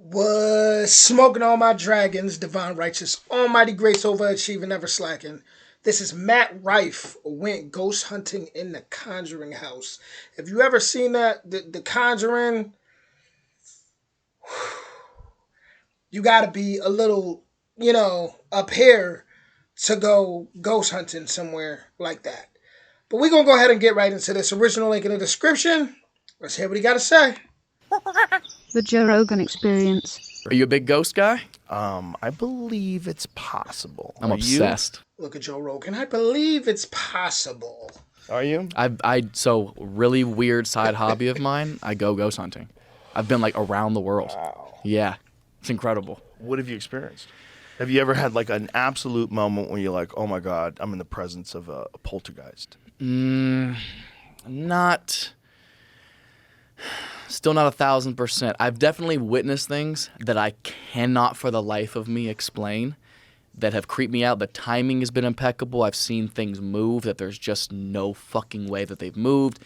Was smoking all my dragons, divine righteous, almighty grace overachieving, never slacking. This is Matt Rife, went ghost hunting in the Conjuring House. Have you ever seen that? The Conjuring, you gotta be a little, up here to go ghost hunting somewhere like that. But we're gonna go ahead and get right into this. Original link in the description. Let's hear what he gotta say. The Joe Rogan Experience. Are you a big ghost guy? I believe it's possible. I'm obsessed. Look at Joe Rogan. I believe it's possible. Are you? So really weird side hobby of mine. I go ghost hunting. I've been like around the world. Wow. Yeah, it's incredible. What have you experienced? Have you ever had like an absolute moment when you're like, oh my God, I'm in the presence of a poltergeist? Still not 1,000%. I've definitely witnessed things that I cannot for the life of me explain that have creeped me out. The timing has been impeccable. I've seen things move that there's just no fucking way that they've moved.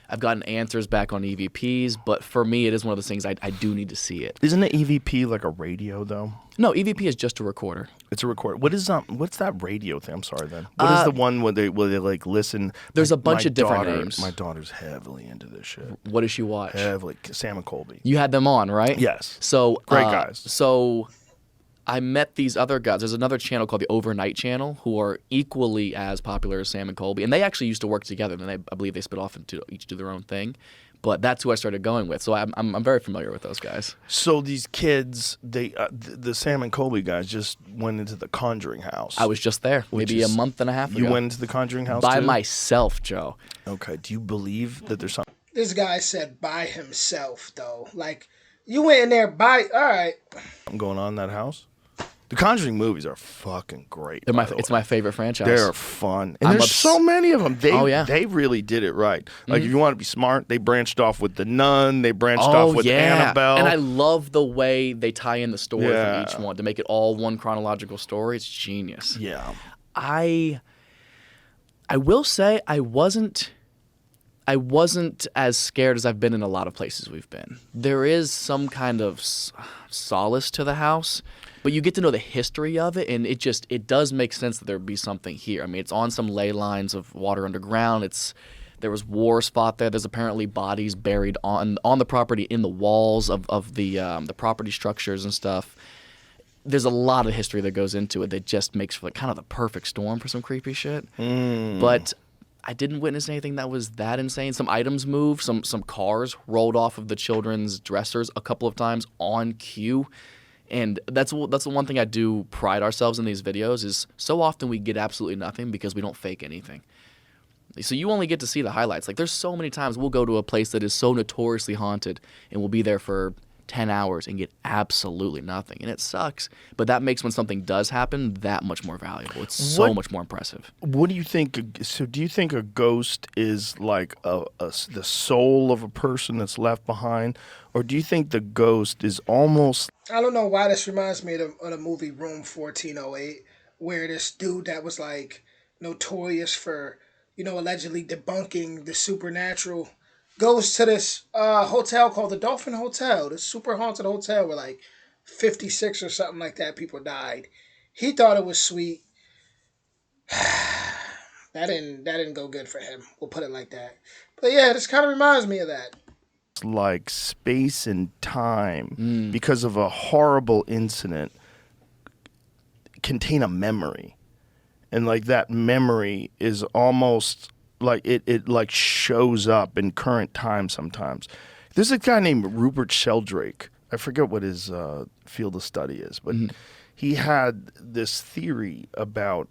I've gotten answers back on EVPs, but for me, it is one of those things I do need to see it. Isn't an EVP like a radio though? No, EVP is just a recorder. It's a recorder. What's that radio thing? I'm sorry then. What is the one where they like listen? There's a bunch of different names. My daughter's heavily into this shit. What does she watch? Heavily. Sam and Colby. You had them on, right? Yes. So Great guys. So I met these other guys. There's another channel called the Overnight Channel who are equally as popular as Sam and Colby, and they actually used to work together. And I believe they split off and each do their own thing. But that's who I started going with. So I'm very familiar with those guys. So these kids, the Sam and Colby guys just went into the Conjuring House. I was just there, maybe a month and a half ago. You went into the Conjuring House by too? myself, Joe. Okay. Do you believe that there's something? This guy said by himself, though. Like, you went in there by... All right. Going on in that house? The Conjuring movies are fucking great. It's my favorite franchise. They're fun. And there's so many of them. They really did it right. Like, if you want to be smart, they branched off with The Nun. They branched off with Annabelle. And I love the way they tie in the story for each one to make it all one chronological story. It's genius. Yeah. I will say I wasn't as scared as I've been in a lot of places we've been. There is some kind of solace to the house. But you get to know the history of it, and it does make sense that there would be something here. I mean, it's on some ley lines of water underground. There was wars fought there. There's apparently bodies buried on the property in the walls of the property structures and stuff. There's a lot of history that goes into it that just makes for kind of the perfect storm for some creepy shit. But I didn't witness anything that was that insane. Some items moved. Some cars rolled off of the children's dressers a couple of times on cue. And that's the one thing I do pride ourselves in these videos is so often we get absolutely nothing because we don't fake anything. So you only get to see the highlights. Like there's so many times we'll go to a place that is so notoriously haunted and we'll be there for 10 hours and get absolutely nothing. And it sucks. But that makes when something does happen that much more valuable. It's so much more impressive. What do you think? So do you think a ghost is like the soul of a person that's left behind? Or do you think the ghost is almost... I don't know why this reminds me of the movie Room 1408, where this dude that was like notorious for, allegedly debunking the supernatural goes to this hotel called the Dolphin Hotel, this super haunted hotel where like 56 or something like that people died. He thought it was sweet. That didn't go good for him. We'll put it like that. But yeah, this kind of reminds me of that. Like space and time, because of a horrible incident, contain a memory. And like that memory is almost... like it like shows up in current time sometimes. There's a guy named Rupert Sheldrake. I forget what his field of study is, but he had this theory about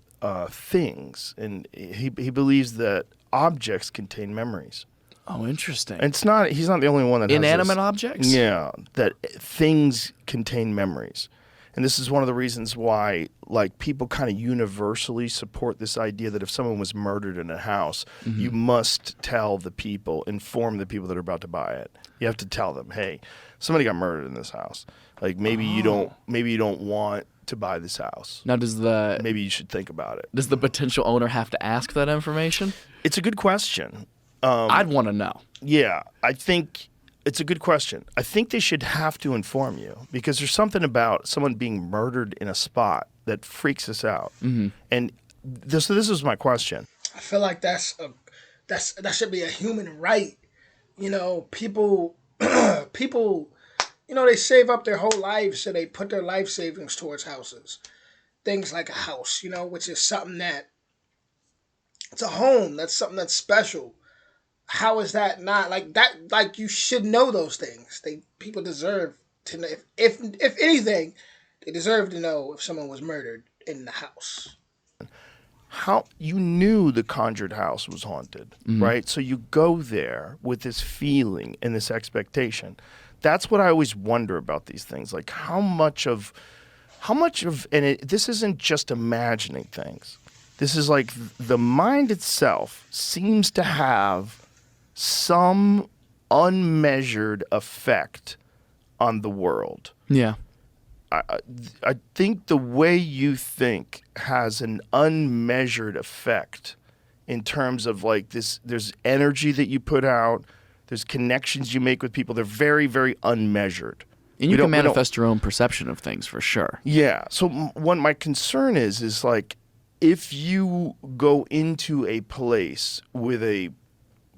things, and he believes that objects contain memories. Oh, interesting. And he's not the only one that has inanimate this. Objects? Yeah, that things contain memories. And this is one of the reasons why, like, people kind of universally support this idea that if someone was murdered in a house, you must inform the people that are about to buy it. You have to tell them, hey, somebody got murdered in this house. Like, maybe you don't want to buy this house. Now, maybe you should think about it. Does the potential owner have to ask that information? It's a good question. I'd want to know. Yeah, I think It's a good question. I think they should have to inform you because there's something about someone being murdered in a spot that freaks us out. And this is my question. I feel like that should be a human right. People people they save up their whole lives, so they put their life savings towards houses. Things like a house, which is something that it's a home. That's something that's special. How is that not like that? Like you should know those things. People deserve to know. If anything, they deserve to know if someone was murdered in the house. How you knew the conjured house was haunted, right? So you go there with this feeling and this expectation. That's what I always wonder about these things. Like how much of, this isn't just imagining things. This is like the mind itself seems to have some unmeasured effect on the world. Yeah. I think the way you think has an unmeasured effect in terms of like this. There's energy that you put out. There's connections you make with people. They're very, very unmeasured. And you can manifest your own perception of things for sure. Yeah. So what my concern is like if you go into a place with a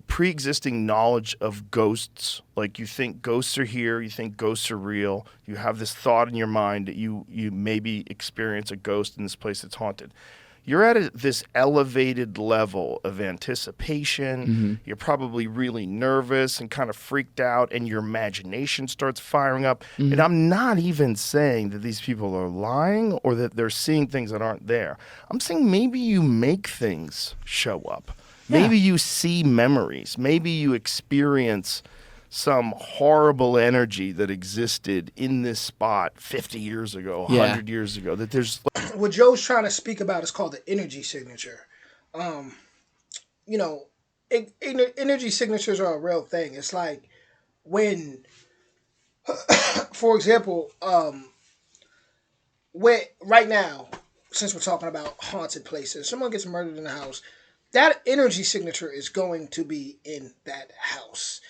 pre-existing knowledge of ghosts, like you think ghosts are here, you think ghosts are real, you have this thought in your mind that you maybe experience a ghost in this place that's haunted. You're at this elevated level of anticipation. You're probably really nervous and kind of freaked out, and your imagination starts firing up. And I'm not even saying that these people are lying or that they're seeing things that aren't there. I'm saying maybe you make things show up. Maybe you see memories. Maybe you experience some horrible energy that existed in this spot 50 years ago, 100 years ago. That there's What Joe's trying to speak about is called the energy signature. Energy signatures are a real thing. It's like when, for example, right now, since we're talking about haunted places, someone gets murdered in the house. That energy signature is going to be in that house.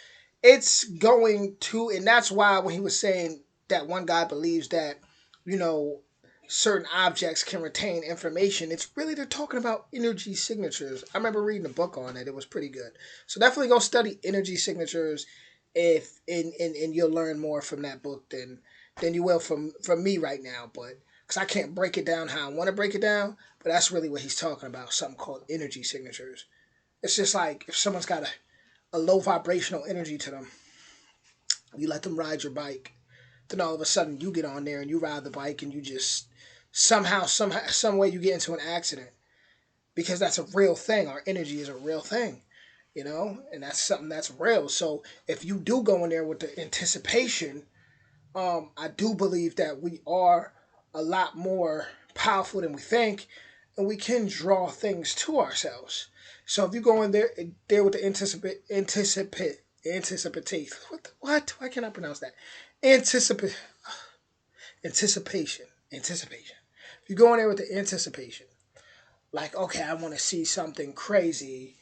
It's going to, and that's why when he was saying that one guy believes that, certain objects can retain information, it's really they're talking about energy signatures. I remember reading a book on it. It was pretty good. So definitely go study energy signatures if and you'll learn more from that book than you will from me right now, but because I can't break it down how I want to break it down, but that's really what he's talking about, something called energy signatures. It's just like if someone's got a low vibrational energy to them, you let them ride your bike, then all of a sudden you get on there and you ride the bike and you just somehow, some way you get into an accident because that's a real thing. Our energy is a real thing, and that's something that's real. So if you do go in there with the anticipation, I do believe that we are a lot more powerful than we think, and we can draw things to ourselves. So if you go in there with the anticipate, what? Why can't I pronounce that? Anticipation. If you go in there with the anticipation, like, okay, I want to see something crazy.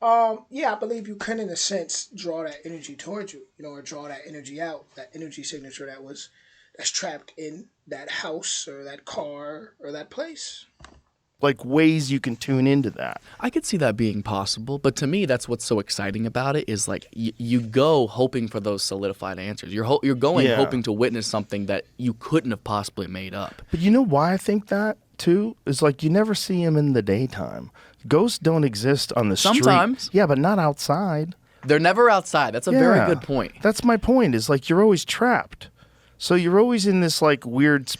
I believe you can, in a sense, draw that energy towards you, or draw that energy out, that energy signature that's trapped in that house or that car or that place. like ways you can tune into that. I could see that being possible, but to me, that's what's so exciting about it is like you go hoping for those solidified answers. You're going hoping to witness something that you couldn't have possibly made up. But you know why I think that too? Is like you never see them in the daytime. Ghosts don't exist on the street. Sometimes. Yeah, but not outside. They're never outside. That's a very good point. That's my point. Is like you're always trapped. So you're always in this like weird.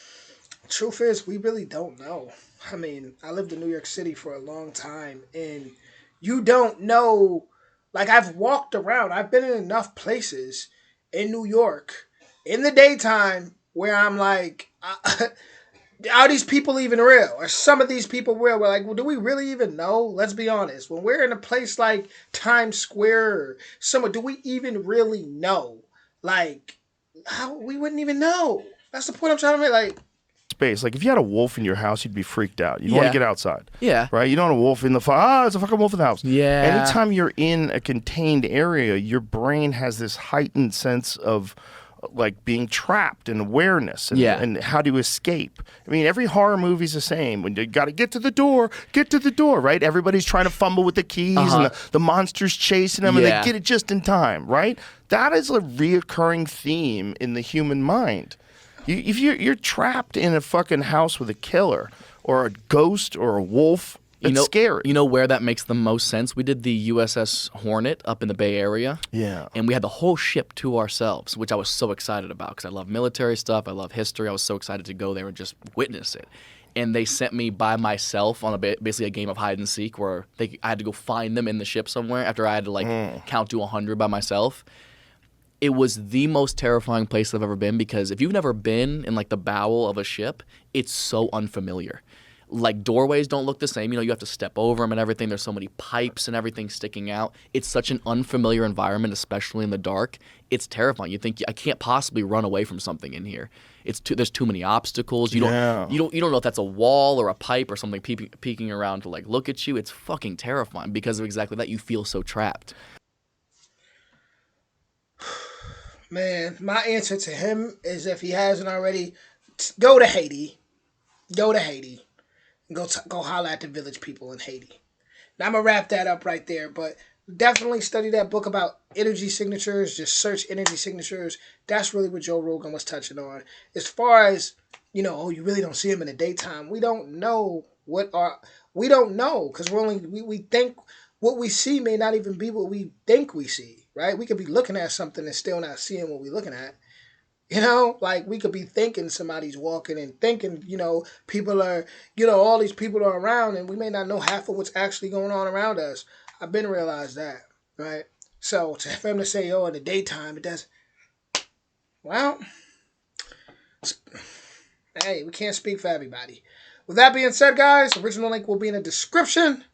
Truth is, we really don't know. I mean, I lived in New York City for a long time, and you don't know. Like, I've walked around. I've been in enough places in New York in the daytime where I'm like, are these people even real? Are some of these people real? We're like, well, do we really even know? Let's be honest. When we're in a place like Times Square or somewhere, do we even really know? Like, how we wouldn't even know. That's the point I'm trying to make. Like, space. Like if you had a wolf in your house, you'd be freaked out. You'd want Yeah. to get outside. Yeah. Right? You don't want a wolf in the it's a fucking wolf in the house. Yeah. Anytime you're in a contained area, your brain has this heightened sense of like being trapped and awareness and how to escape. I mean, every horror movie's the same. When you got to get to the door, right? Everybody's trying to fumble with the keys and the monster's chasing them and they get it just in time, right? That is a reoccurring theme in the human mind. If you're trapped in a fucking house with a killer or a ghost or a wolf, it's scary. You know where that makes the most sense? We did the USS Hornet up in the Bay Area. Yeah. And we had the whole ship to ourselves, which I was so excited about because I love military stuff. I love history. I was so excited to go there and just witness it. And they sent me by myself on basically a game of hide and seek where I had to go find them in the ship somewhere after I had to count to 100 by myself. It was the most terrifying place I've ever been because if you've never been in like the bowel of a ship, it's so unfamiliar. Like doorways don't look the same. You have to step over them and everything. There's so many pipes and everything sticking out. It's such an unfamiliar environment, especially in the dark. It's terrifying. You think I can't possibly run away from something in here. There's too many obstacles. You don't know if that's a wall or a pipe or something peeking around to like look at you. It's fucking terrifying because of exactly that. You feel so trapped. Man, my answer to him is if he hasn't already, go to Haiti. Go to Haiti. Go holler at the village people in Haiti. Now I'm gonna wrap that up right there, but definitely study that book about energy signatures. Just search energy signatures. That's really what Joe Rogan was touching on. As far as you really don't see them in the daytime. We don't know we don't know because we think what we see may not even be what we think we see. Right? We could be looking at something and still not seeing what we're looking at. Like we could be thinking somebody's walking and thinking, people are, all these people are around and we may not know half of what's actually going on around us. I've been realized that, right? So for him to say, in the daytime, it does, well, hey, we can't speak for everybody. With that being said, guys, original link will be in the description.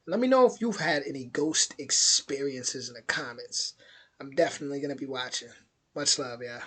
Let me know if you've had any ghost experiences in the comments. I'm definitely going to be watching. Much love, yeah.